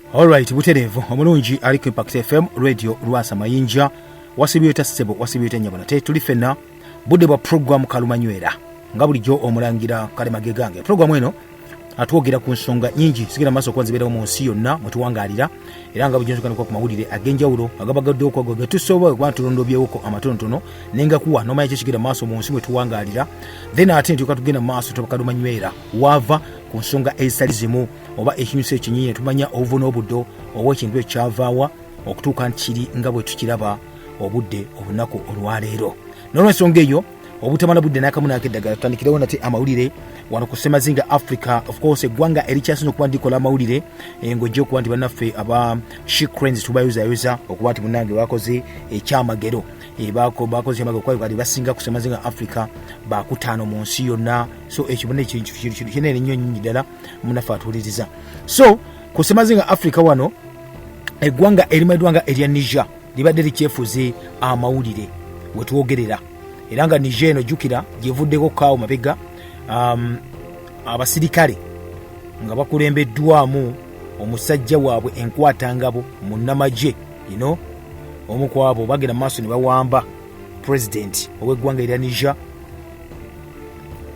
Alright, buterevu omulungi ali ku Impact FM radio Lwasa Mayinja wasibiyota ssebo wasibiyota nyabona te tuli fenna budde bwa program Kalumanywera nga bulijjo omulangira Kalemage gange. Program eno atwogira ku nsonga nyingi sigira maso kwa zibera mu nsi yonna mutuwangalira era nga bujonzo kaniko ku mawulire agenjawulo agabagadde okwo getusobola abantu londobyeko amatonotono nenga kuwa no maye kigira maso mu nsi mutuwangalira then ate tukatugenda maso Kalumanywera wava ku nsonga ezitalizimu oba ekintu ekinyinyi tumanya obunobuddo oba ekintu ekyavaawa okutuuka nkiri nga bwe tukiraba obudde obunaku olwaleero. N'olwensonga eyo obutamala budde n'akamu n'akeddagala tutandikirewo nate amawulire wano ku Semazinga Africa. Of course eggwanga erikyasinze okuba ndikola amawulire ng'ojja okuba nti bannaffe aba Shikrens tubayuzayoza okuba nti munnange bakoze ekyamagero bakoze ekyamagero kwayo kati basinga ku Semazinga Africa bakutaano mu nsi yonna. So ekibone ekintu kinene nnyo nnyingi ddala munnaffe atuwuliriza. So ku Semazinga Africa wano eggwanga erimaddwanga erya Niger libadde likyefuze amawulire wetwogerera era nga Niger eno jjukira gyevuddeko kaawo mabega abasirikale nga bakulembeddwamu omusajja waabwe enkwatangabo munnamagye omu ku abo bagenda maaso ne bawamba president ow'eggwanga erya Niger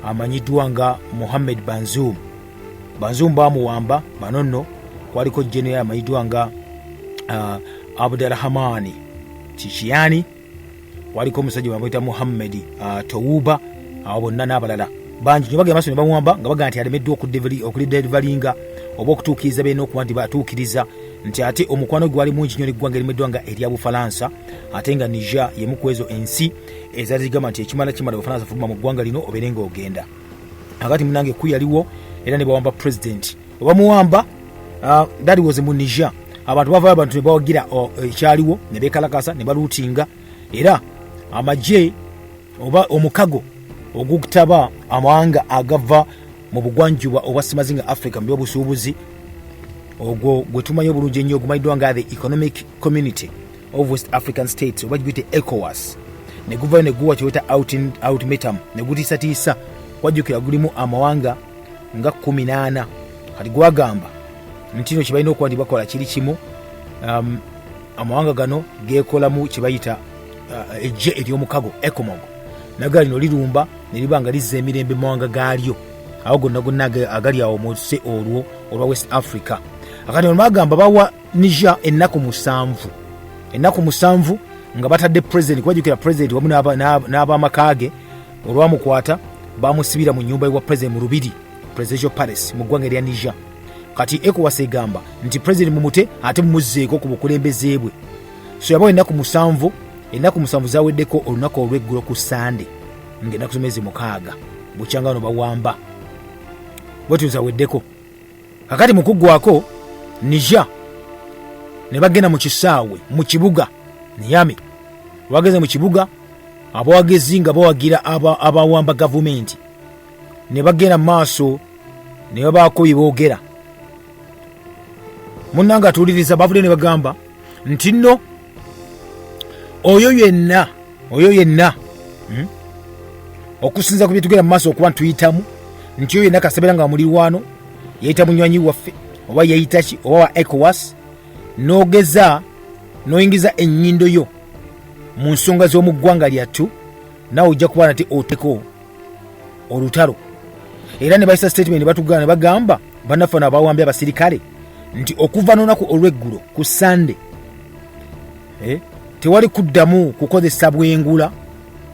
amanyiddwa nga Mohamed Bazoum bamuwamba bano nno kwaliko general amanyiddwa nga Abdurrahmani Chichiani, waliko omusajja bamuyita Muhammad Towuba, abo bonna n'abalala bangi nyo bagenda maaso ne bamuwamba nga baga nti alemeddwa okudelivalinga oba okutuukiriza beena okuba nti batuukiriza nti ate omukwano gwali mungi nnyo n'eggwanga erimeddwa nga erya Bufalansa ate nga Niger yemu ku ezo ensi ezazigamba nti ekimala Bufalansa fuluma mu ggwanga lino obeere ng'ogenda akati munange ku yaliwo era ne bawamba president obamuwamba that was mu Niger. Abantu bava abantu ne bawagira ekyaliwo ne bekalakasa ne baluutinga era amagye oba omukago ogukutaba amawanga agava mu bugwanjuba oba Semazinga Africa mu byobusuubuzi ogwo gwe tumanyi obulungi ennyo ogumanyiddwa nga the Economic Community of West African States oba giyite ECOWAS ne guvayo ne guwa kyeweta ultimatum ne gutiisatiisa wajjukira gulimu amawanga nga 18 kati gwagamba nti no kibalina okuba nti bakola kiri kimu amawanga gano gekolamu kibayita ejje ery'omukago ECOMOG nagali no lirumba ne liba nga lizza emirembe mawanga gaalyo awo gonna agali awo mu se olwa West Africa. Akati olumagamba bawa Niger ennaku musanvu nga batadde president kwajukira president wamu n'abamakaage olwamukwata bamusibira mu nyumba ewa president mu Lubiri presidential palace mu ggwanga erya Niger. Kati ECOWAS egamba nti president mumute ate mumuzzeeko ku bukulembeze bwe. So yabawo ennaku musanvu zaweddeko olunaku olw'eggulo ku Sande ng'ennaku zomezi 6 bukyangano bawamba bwetu zaweddeko. Kakati mu kuggwako Niger ne bagenda mu kisaawe mu kibuga Niamey bageze mu kibuga abawagezi nga bawagira abawamba gavumenti ne bagenda maaso ne babaako boogera munnanga atuuliriza bavudde ne bagamba nti nno oyo yenna okusinza ku byetugenda mu maaso okuba ntuyitamu nti oyo yenna kasabera nga mulirwano yayita munywanyi waffe oba yayita ki oba wa ECOWAS n'ogeza n'oyingiza ennyindo yo mu nsonga z'omu ggwanga lyattu nawe ojja kuba nate oteko olutalo. Era ne bayisa statement ne batugana ne bagamba bannaffe abawambye abasirikale nti okuva n'olunaku olw'eggulo ku Sande tewali kuddamu kukozesa bwengula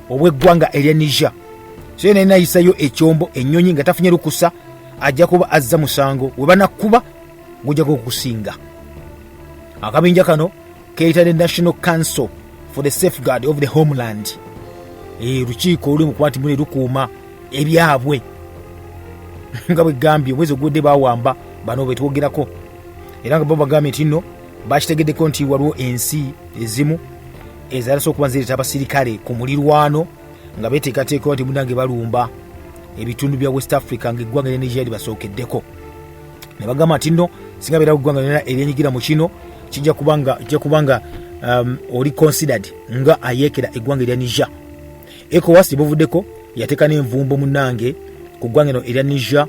obw'eggwanga erya Niger. So yena nayisayo ekyombo ennyonyi nga tafunye lukusa ajja kuba azza musango we banakuba gujjako okusinga. Akabinja kano keeyita the National Council for the Safeguard of the Homeland lukiiko olulimu kuba nti muli lukuuma ebyabwe nga bwe gambye omwezi ogudde bawamba bano betwogerako era nga bo bagambye nti nno bakitegeddeko nti waliwo ensi ezimu ezalasa okuba nzireeta abasirikale ku mulirwano nga beteekateeka nti munange balumba ebitundu bya West Africa ng'eggwanga lya Niger libasookeddeko. Ne bagamba nti nno singa beera eggwanga lyonna eryenyigira mu kino kijja kubanga oli considered nga ayeekera eggwanga erya Niger. ECOWAS bovuddeko yateeka n'envumbo munnange ku ggwanga erya Niger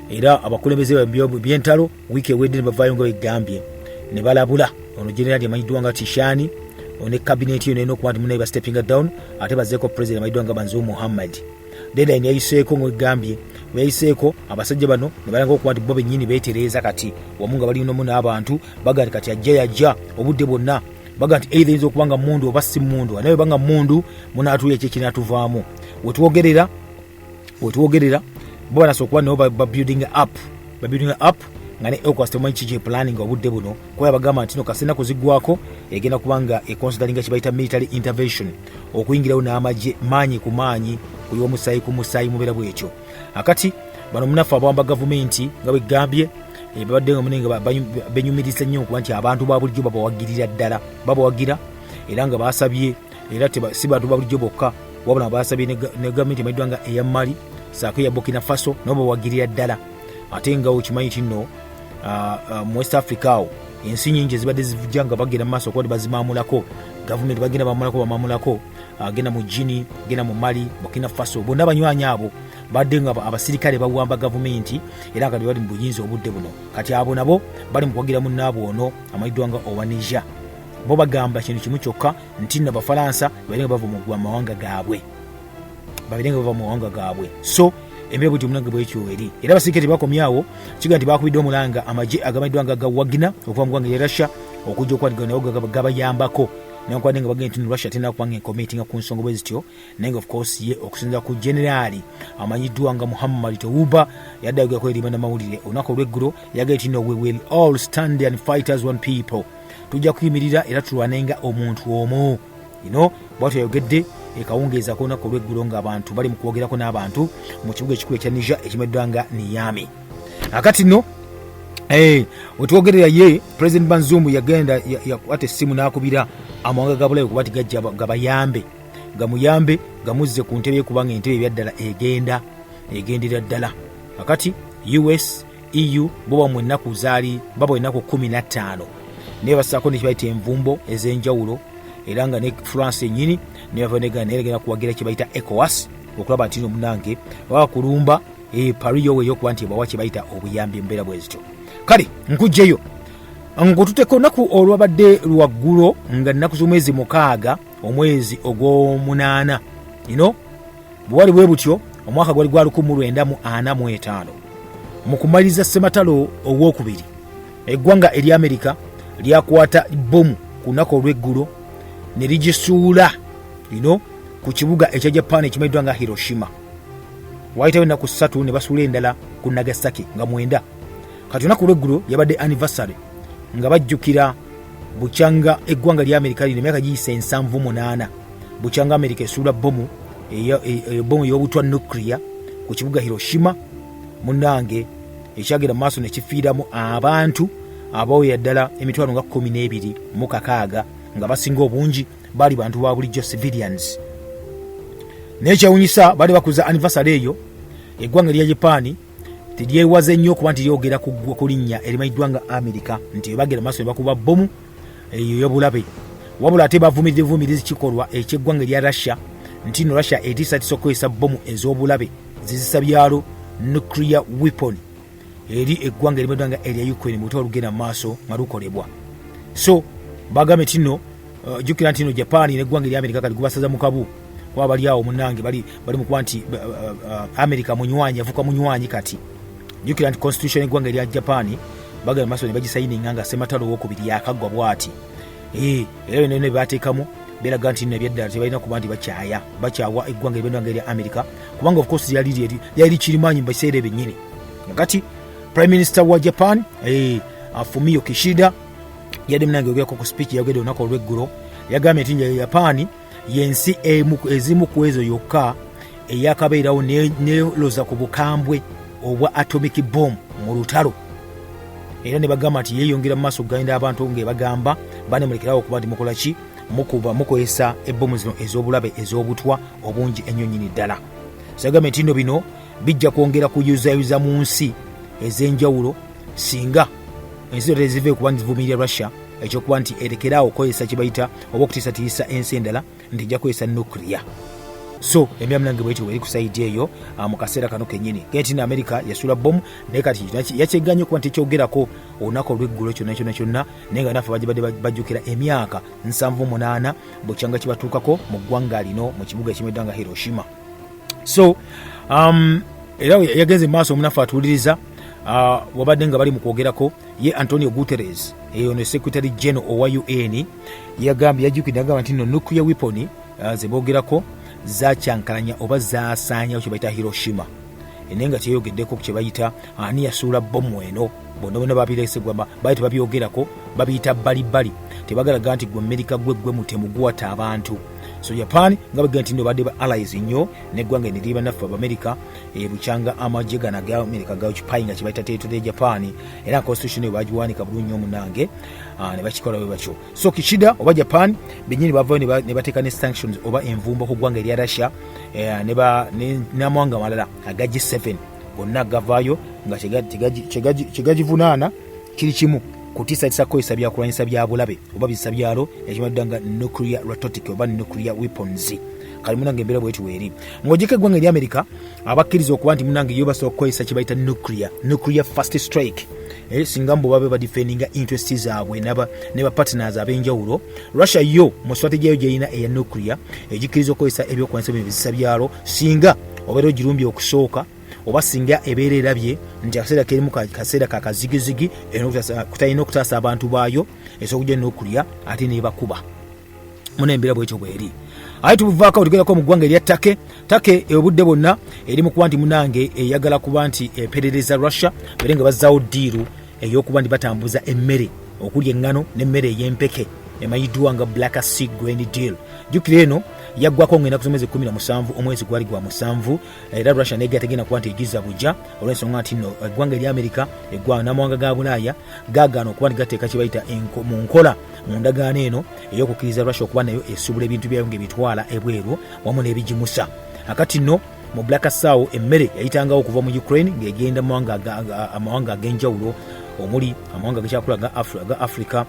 era abakulembeze byentalo wiiki ewedde ne bavaayo nga begambye ne balabula ono generali amanyiddwa nga Tishani one cabinet yo neno okuba nti munaye ba stepping down ate bazeeko president amanyiddwa nga Banzu Muhammad. Deadline yayiseeko ng'egambye bwe yayiseeko abasajja bano ne balanga okuba nti bo bennyini beetereeza kati wamu nga balinomu n'abantu baga nti kati yajja obudde bwonna baga nti either yinza okuba nga mundu oba si mundu naye banga mundu munaatuula ekyo kinaatuvaamu wetwogerera bo banasobola okuba nabo ba building up nga ne ECOWAS temanyi kiki planning obudde buno kuba bagamba nti no kasena kuzigwako egenda kubanga econsideringa kibayita military intervention okuyingirawo n'amagye maanyi ku maanyi kuliwo musayi ku musayi mubeera bwekyo. Akati bano munafu abawamba gavumenti nga bwegambye babadde nga munenga benyumiriza nnyo okuba nti abantu ba bulijjo babawagira era nga basabye era si bantu ba bulijjo bokka wabula basabye ne gavumenti emanyiddwa nga eya Mali saako ya Burkina Faso nabo bawagirira ddala ate nga okimanyi ti nno mu West Africa awo ensi nyingi ezibadde zivujja nga bagenda mu maaso okuba bazimamulako gavumenti bagenda bamamulako agenda mu Guinea genda mu Mali Burkina Faso bonna abanywanyi abo badde nga abasirikale bawamba gavumenti era nga bali mu buyinza obudde buno kati abo nabo bali mu kwagira munnaabo ono amanyiddwa nga owa Niger bo bagamba kintu kimu kyokka nti nno Abafalansa balinga bava mu mawanga gaabwe so embeera bwetyo omunange bwekyo eri era abasirikale bakomyawo kiga nti bakubidde omulanga amagye agamanyiddwa nga gawagina okuva mu ggwanga lya Russia okujja okukwatiga nawo gabayambako nenkwadde nga bagenda nti Russia tena kubanga enkomitinga ku nsonga bwe zityo naye nga of course ye okusinza ku generali amanyiddwa nga Muhammad Tawuba yaddayo kwerima n'amawulire olunaku olw'eggulo yagaye ti no we will all stand and fight as one people tujja kuyimirira era tulwanenga omuntu omu bwatyo yayogedde ekawungeeza kolunaku olw'eggulo ng'abantu bali mu kwogerako n'abantu mu kibuga ekikulu ekya Niger ekimeddwa nga Niamey. Akati nno wetwogerera ye President Banzumu yagenda yakwata essimu n'akubira amawanga ga Bulaaya okuba ti gajja gamuyambe gamuzze ku ntebe kubanga entebe ebyaddala egendera ddala. Akati US EU bo bamwe ennaku zaali babo ennaku 15 naye basaako nekibayita envumbo ez'enjawulo era nga ne France ennyini neegenda kuwagira kibayita ECOWAS okulaba nti munange bakulumba Paris yowe yokuba nti bawa kibayita obuyambi mbeera bwe zityo. Kale nkujjeyo ngututeko naku olwabadde lwaggulo nga nnaku z'omwezi 6 omwezi ogw'omunaana bwali bwe butyo omwaka gwali gwa 1945 mu kumaliriza ssematalo ow'okubiri eggwanga erya Amerika lyakwata bbomu ku nnaku olw'eggulo ne ligisuula ku kibuga ekya Japan ekimanyiddwa nga Hiroshima. Wayitawo ennaku 3 ne basuula endala ku Nagasaki nga 9. Kati olunaku olw'eggulo yabadde anniversary nga bajjukira bukyanga eggwanga lya Amerika lino emyaka giyise 78 bukyanga Amerika esuula bbomu ey'obutwa nuclear ku kibuga Hiroshima munnange ekyagenda mu maaso ne kifiiramu abantu abawerera ddala emitwalo nga 12 nga basinga obungi bali bantu ba bulijjo civilians. Nekyewunyisa bali bakuza anniversary eyo eggwanga lya Japan teryewaze nnyo okuba nti lyogera ku linnya erimanyiddwa nga Amerika nti bagenda maaso ne bakuba bbomu eyo y'obulabe wabula ate bavumiriza kikolwa eky'eggwanga lya Russia nti no Russia etiisa okukozesa bbomu ez'obulabe zizisa byalo nuclear weapon eri eggwanga erimanyiddwa nga erya Ukraine mu lutalo olugenda mu maaso nga lukolebwa. So bagambye tino jukira ntino Japan n'eggwanga lya Amerika kali gubasaza mu kabu kuba bali awo munnange bali mu kuba nti Amerika munywanyi avuka munywanyi kati jukira nti constitution y'eggwanga lya Japan bagambye maaso ne bagisayininga nga ssematalo w'okubiri yakaggwa bw'ati era ne bateekamu beraga nti nno ebyaddala tebalina kuba nti bakyawa eggwanga erimanyiddwa nga erya Amerika kubanga of course yali kirimanyi mu biseera ebyennyini. Kati Prime Minister wa Japan Fumio Kishida yadde munange yogerako ku speech yagedde olunaku olw'eggulo yagambye nti nja Japan yensi ezimu ku ezo yokka eyakabeerawo neloza ku bukambwe obwa atomic bomb mu lutalo era ne bagamba nti yeeyongera mu maaso okugenda abantu ng'ebagamba banemulekerawo okuba nti mukola ki mukozesa ebbomu zino ez'obulabe ez'obutwa obungi ennyo nnyini ddala. Sagambye nti nno bino bijja kwongera kuyuzayuza mu nsi ez'enjawulo singa ensi zote zive kuba ntivumirira Russia ekyokuba nti erekeraawo okukozesa kibayita oba okutiisatiisa ensi endala nti ejja kukozesa nuclear. so emya munange bwetyo eri ku side eyo mu kaseera kano kenyini kati na America yasula bomu naye kati yakyeganye okuba nti ekyogerako olunaku olw'eggulo kyonna naye nga naffe bagibadde bajjukira emyaka 78 bukyanga kibatuukako mu ggwanga lino mu kibuga ekimeddwa nga Hiroshima. So era yagenze maaso omunafu atuuliriza wabadde nga bali mu kwogerako ye Antonio Guterres ono Secretary General owa UN yajjukidde agamba nti no nuclear weapon ze boogerako zakyankalanya oba zasaanya kye bayita Hiroshima naye nga kyeyogeddeko ku kye bayita ani yasuula bomu eno bonna babiresegwa baali tebabyogerako babiyita bbalibbali tebagalaga nti gwe America gwe mutemu guwata abantu. So Japan nga bagenda nti badde ba allies nnyo neggwanga eniriba naffe America bukyanga amagye gana ga America ga kipayinga kibayita territory Japan era constitution bagiwanika bulungi omunange ne bakikola bwe batyo. So Kishida oba Japan benyini bavayo ne bateeka ne sanctions oba envumbo ku ggwanga erya Russia n'amawanga malala aga G7 gonna gavayo nga kyegagivunaana kiri kimu kutiisatiisa kukozesa byakulwanyisa bya bulabe oba bisa byalo ekimaddwa nga nuclear rhetoric oba nuclear weapons. Kali munange embeera bwetu weeri ng'ogika eggwanga erya America abakkiriza okuba nti munange yo basobola kukozesa kye bayita nuclear first strike singa mbo babe badifendinga interests zaabwe ne bapartners ab'enjawulo. Russia yo mu strategy yayo gyeyina eya nuclear egikkiriza okukozesa ebyokulwanyisa bino bizisa byalo singa obeera ogirumbye okusooka oba singa ebeera erabye nti akaseera kerimu kaseera kakazigizigi kutalina okutaasa abantu baayo esobola n'okulya ate nebakuba muna embeera bwekyo bweri. Aye tubuvaako tugerako mu ggwanga erya Take obudde bwonna eri mu kuba nti munange eyagala kuba nti eperereza Russia bere nga bazzaawo ddiiru ey'okuba nti batambuza emmere okuli eŋŋano n'emmere ey'empeke emayiddwa nga Black Sea Grain Deal. Jjukira eno yaggwako ngenda kusomeza 17 omwezi gwali gwa 7 era Russia nega tegena kuba nti egiza bujja olw'ensonga nti no eggwanga erya America eggwanga n'amawanga ga Bulaaya gaagaana okuba nti gateeka kye bayita mu nkola mu ndagaano eno ey'okukkiriza Russia okuba nayo esubula ebintu byayo ng'ebitwala ebweru wamu n'ebigimusa. Akati no mu Black Sea emmere yayitangawo okuva mu Ukraine ng'egenda mu amawanga ag'enjawulo omuli amawanga gakyakulaga Africa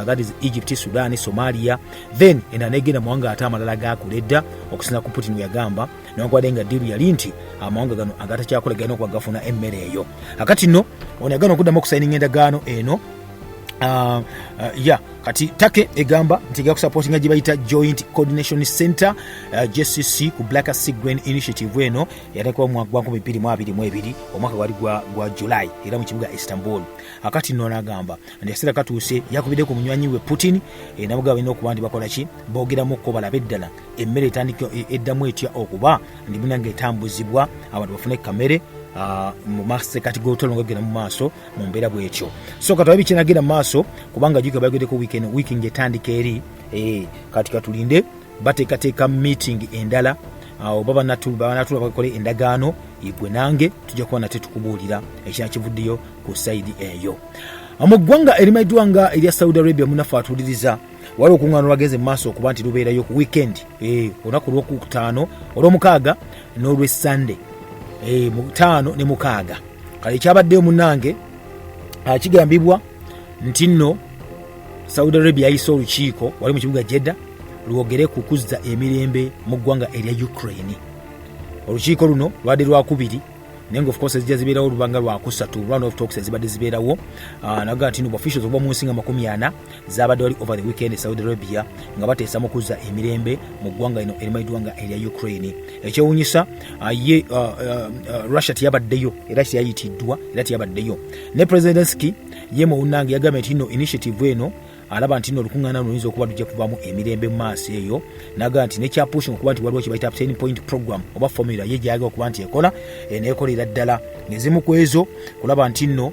that is Egypt, Sudan, Somalia, then enanegenda amawanga ate amalala gakuledda okusina ku Putin yagamba newankubadde nga ddiiru yali nti amawanga gano agatakyakulaga galina okuba gafuna emmere eyo. Akati nno ono yagana okuddamu okusayininga endagaano eno kati Take egamba nti gakusupportinga gye bayita Joint Coordination Center JCC ku Black Sea Grain Initiative eno yateekwa mu mwaka 2022 omwaka gwali gwa July era mu kibuga Istanbul. Akati nno n'agamba nti ekiseera katuuse yakubidde ku munywanyi we Putin namuga balina okuba nti bakola ki boogeramu ko balabe ddala emmere etandika eddamu etya okuba ndi munange etambuzibwa abantu bafune kamere mu masekati gotolonga gena mu maaso mu mbeera bwetyo. So katawe bikinagenda mu maaso kubanga jiko bagende ku weekend etandika eri kati katulinde bateekateeka meeting endala baba natula bakole endagaano igwe nange tujja kuba nate tukubuulira ekina kivuddeyo ku side eyo. Mu ggwanga erimayiddwa nga erya Saudi Arabia munafu atuliriza wali okuŋŋaano lwageze mu maaso okuba nti lubeerayo ku weekend olunaku lw'okutaano olw'omukaaga n'olw'essande mu 5 ne 6. Kale kyabaddeyo munange kigambibwa nti nno Saudi Arabia yayisa olukiiko wali mu kibuga Jeddah lwogere ku kuzza emirembe mu ggwanga erya Ukraine. Olukiiko luno lwadde lwakubiri nenga of course zijja zibeerawo olubanga lwakusatu round of talks ezibadde zibeerawo naga nti no officials oba mu nsinga 40 zabadde wali over the weekend Saudi Arabia nga bateesa mu kuzza emirembe mu ggwanga ino erimayiddwa nga erya Ukraine. Ekyewuunyisa Russia tiyabaddeyo era kyayitiddwa era tiyabaddeyo ne Zelensky ye mu unange yagambye nti no initiative eno alaba nti no lukuŋŋaana luyinza okuba tujja kuvaamu emirembe mu maaso eyo naga nti nekyapushing okuba nti waliwo kibayita 10 point program oba formula ye gyayagala okuba nti ekola neekolera ddala ngezimu ku ezo kulaba nti nno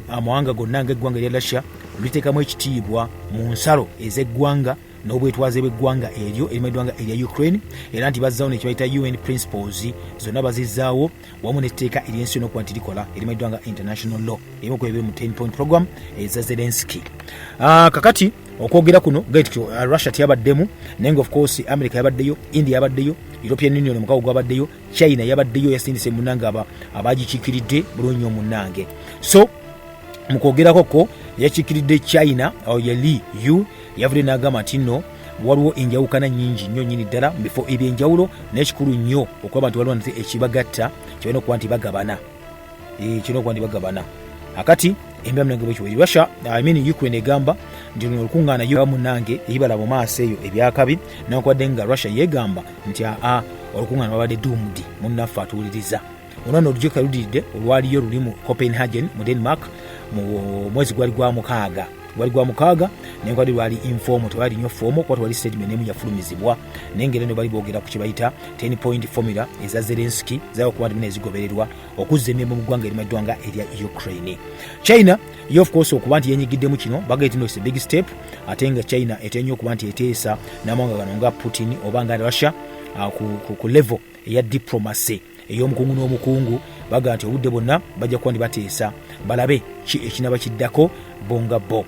amawanga gonna ng'eggwanga erya Russia liteekamu ekitiibwa mu nsalo ez'eggwanga n'obwetwaze bw'eggwanga eryo erimayiddwa nga erya Ukraine era nti bazzaawo nekibayita UN principles zonna bazizzaawo wamu n'etteeka eryensi n'okuba nti likola erimayiddwa nga international law erimu ku ebiri mu 10 point program eza Zelensky. Kakati okwogera kuno Russia tiyabaddemu nenga of course America yabaddeyo, India yabaddeyo, European Union mukago gwabaddeyo, China yabaddeyo yasindise munanga abagikikiridde bulungi omunange. So mukwogerako ko yakikiridde China yali yu yavule n'agamba nti nno waliwo enjawukana nnyingi nnyo nnyini ddala mu bifo ebyenjawulo n'ekikulu nnyo okuba abantu waliwo nti ekibagatta kirina okuba nti bagabana kirina okuba nti bagabana akati embeera munange bwekyo Russia Ukraine egamba nti luno olukuŋŋaana yo munange eyibala mu maaso eyo ebyakabi newankubadde nga Russia yeegamba nti olukuŋŋaana babadde doomed munnaffe atuwuliriza olwana olujuka ludidde olwaliyo luli mu Copenhagen mu Denmark mu mwezi gwali gwa mukaaga nenkwadde lwali informal tewali nnyo formal kuba tewali statement nemu yafulumizibwa nengeri ne bali boogera ku kibayita 10-point formula eza Zelensky zayokuba nti zigobererwa okuzza emirimu mu ggwanga erimaddwanga erya Ukraine. China yo of course okuba nti yenyigiddemu kino bagayita no big step ate nga China etenya okuba nti eteesa n'amawanga gano nga Putin oba nga Russia ku level eya diplomacy ey'omukungu n'omukungu baga nti obudde bonna bajja kuba ndi bateesa balabe ki ekinaba kiddako bonga bo.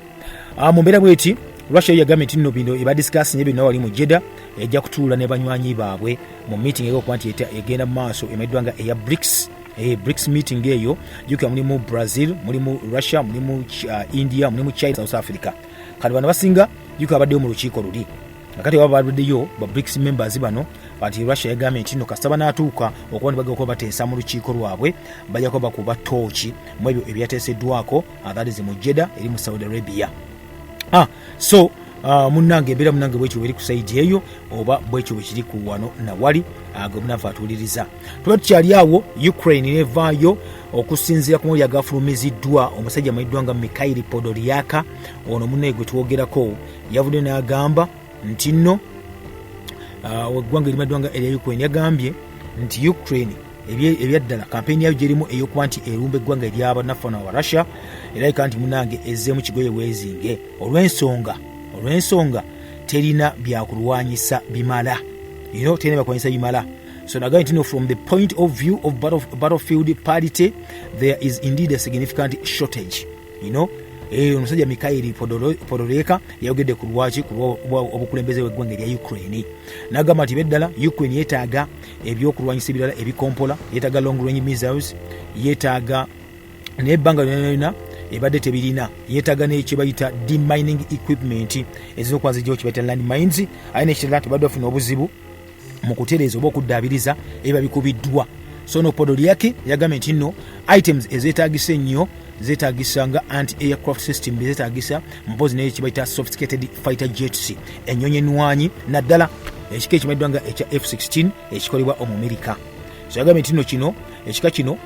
Mu mbeera bweti Russia yagambye nti nno bino ebadiscussing ebyo wali mu Jeddah ejja kutuula ne banywanyi baabwe mu meeting ey'okuba nti egenda mu maaso emaddwanga eya BRICS meeting eyo juka mulimu Brazil mulimu Russia mulimu India mulimu China South Africa kati bano basinga juka abaddeyo mu lukiiko luli nakati baba baddeyo ba BRICS members bano bati Russia yagambye nti nno kasaba n'atuuka okuba nti bagenda okuba bateesa mu lukiiko lwabwe bajja kuba bakuba tooki mu ebyo ebyateeseddwako that is mu Jeddah eri mu Saudi Arabia. So munange embeera munange bwekyo bweri ku saidi eyo oba bwekyo bwekiri ku wano nawali gwe munava atuwuliriza tuba tukyali awo Ukraine nevaayo okusinziira ku mawulire agafulumiziddwa omusajja amanyiddwa nga Mikhail Podolyak ono munnaye gwe twogerako yavudde n'agamba nti nno eggwanga erimaddwanga erya Ukraine yagambye nti Ukraine ebyaddala kampeni yayo gyerimu ey'okuba nti erumba eggwanga ery'abanafu wa Russia erabika nti munange ezzeemu kigoye weezinge olw'ensonga terina byakulwanyisa bimala terina byakulwanyisa bimala. So nagambye nti from the point of view of battlefield parity there is indeed a significant shortage omusajja Mikhail Podolyak yayogedde ku lwaki obukulembeze bw'eggwanga erya Ukraine n'agamba nti beddala Ukraine yeetaaga ebyokulwanyisa ebirala ebikompola yeetaaga long range missiles yeetaaga n'ebbanga lyonna ebadde tebirina yeetaaga n'ekyebayita demining equipment ezinokuba zijjawo kyebayita land mines aye nekirala tebadde bafuna obuzibu mu kutereeza oba okuddaabiriza ebiba bikubiddwa. So no Podolyak yagambye nti nno items ezeetaagisa ennyo zeetaagisa nga anti-aircraft system zeetaagisa mpozi naye kibayita sophisticated fighter jets ennyonyi ennwanyi naddala ekika ekimanyiddwa nga ekya F-16 ekikolebwa mu Amerika. So yagambye nti nno kino ekika kino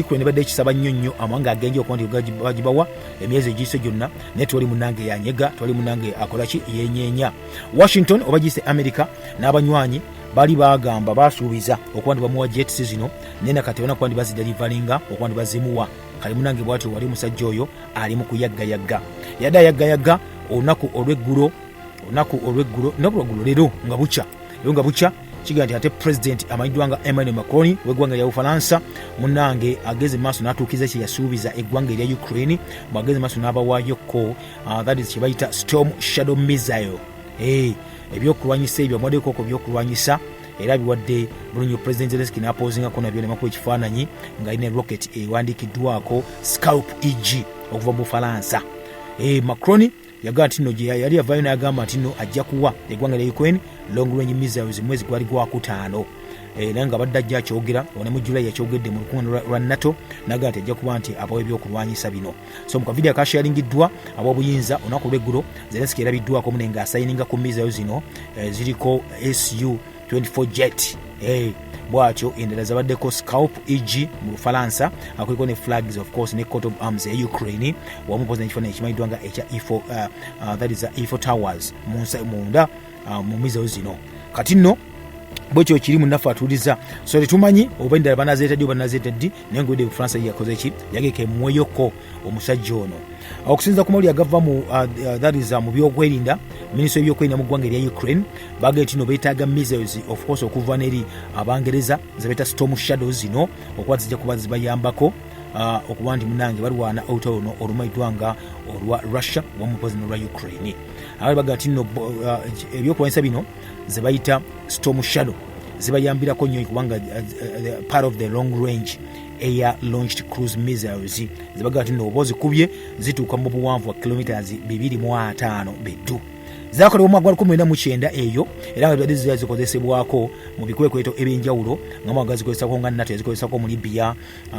Ukraine badde ekisaba nnyo amawanga agenje okuba nti bagibawa emyezi egiyise gyonna naye tewali munnange yanyega tewali munnange akolaki yenyeenya. Washington oba giyise America n'abanywanyi bali bagamba basuubiza okuba nti bamuwa jets zino naye nakati bana kuba nti bazidalivalinga okuba nti bazimuwa kali munange bwati wali musajja oyo ali mu kuyaggayagga yadda yaggayagga olunaku olweggulo leero nga bukya kiga nti ate president amanyiddwa nga Emmanuel Macron w'eggwanga lya Ufalansa munange ageze maaso n'atuukiza kye yasuubiza eggwanga erya Ukraine bwageze maaso n'abawaayoko that is kyebayita storm shadow missile ebyokulwanyisa ebyo amadeko ko byokulwanyisa era biwadde bulungi president Zelensky n'apoozingako nabyo nemakuba ekifaananyi nga alina rocket ewandiikiddwako Scalp EG okuva mu Bufalansa. Macron yagamba nti nno yali yavaayo n'agamba nti nno ajja kuwa eggwanga lya Ukraine long range missiles mwezi gwali gwakutaano naye nga badde ajja akyogera one mu July yakyogedde mu lukuŋŋaana lwa NATO n'agamba nti ajja kuba nti abawa ebyokulwanyisa bino. So mu kavidiyo akasharingiddwa ab'obuyinza olunaku lw'eggulo Zelensky yarabiddwako mune nga asayininga ku missiles zino ziriko Su-24 jet bwatyo endala zabaddeko Scalp EG mu Bufalansa akuliko ne flags of course ne coat of arms ya Ukraine wamu poza n'ekifaananyi ekimanyiddwa nga ekya that is Eiffel Towers munda mu missiles zino kati nno bwekyo kiri munaffe atuuliza so tetumanyi oba endala banazeetaddi oba banazeetaddi naye ng'obudde Bufalansa yakoze ki yageke mweyoko omusajja ono okusinza ku mawulire agava mu that is mu byokwerinda minisitule y'ebyokwerinda mu ggwanga erya Ukraine bagambye nti no beetaaga missiles of course okuva n'eri Abangereza zebeeta storm shadows zino okuba zijja kuba zibayambako okuba nti munange balwana olutalo luno olumanyiddwa nga olwa Russia wamupozi n'olwa Ukraine abali bagamba nti nno ebyokulwanyisa bino ze bayita storm shadow zibayambirako nnyo kubanga part of the long range air launched cruise missiles zibagamba nti nno oba ozikubye zituuka mu buwanvu wa kilometers 2.5 beddu zakolebwa mu mwaka 1949 eyo era nga zibadde zikozesebwako mu bikwekweto ebyenjawulo nga mwaka zikozesako nga NATO yazikozesako mu Libya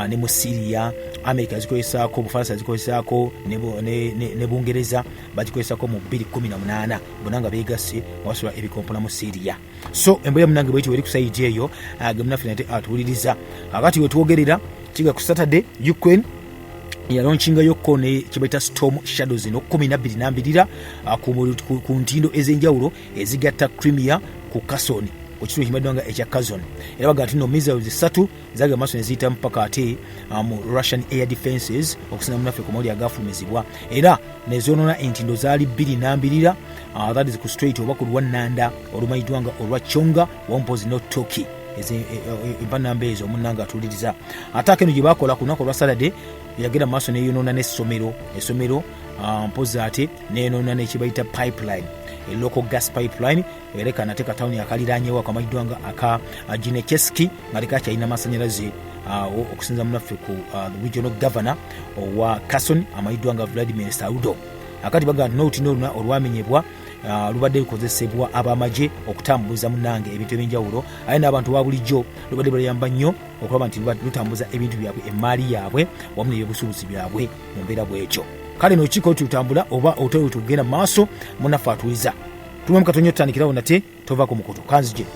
ne mu Syria, America yazikozesako, Bufaransa yazikozesako ne Bungereza bagikozesako mu 2018 bonna nga beegasse wasula ebikompona mu Syria. So embeera munange bwetyo eri ku side eyo gemunaffe nate atuwuliriza akati wetwogerera kiga ku Saturday Ukraine yalaunchinga yokko ne kibaita storm shadows no 12 ku ntindo ezenjawulo ezigatta Crimea ku Kherson okitu kimadonga ekya Kherson era bagati no missiles 3 zaga maso nezita mpaka ate mu Russian air defenses okusina munafe ku moli agafumizibwa era nezonona entindo zali 22 that is ku straight oba ku Rwanda olumayidwanga olwachonga wampozi no Toki impanambe ezo munanga atuliriza atake no gibakola kunako lwa Saturday yagera maso ne yonona n'essomero mpoza ate nenona n'ekibayita pipeline local gas pipeline ereka nateka town yakaliranyewa kwa maidwanga aka Ginecheski ngalika chaina masanyalaze okusinza munaffe ku regional governor wa Kherson amaidwanga Vladimir Saudo akati baga note nona olwamenyebwa lubadde lukozesebwa abamaje okutambuza munange ebintu ebyenjawulo ayina abantu babulijjo lubadde bayamba nnyo okulaba nti lutambuza ebintu byabwe emaali yaabwe wamu n'ebyobusuubuzi byabwe mu mbeera bwekyo. Kale no kiko tutambula oba otero tugenda maaso munafa atuliza tumwe mukatonyo tutandikirawo nate tova ku mukutu kanzije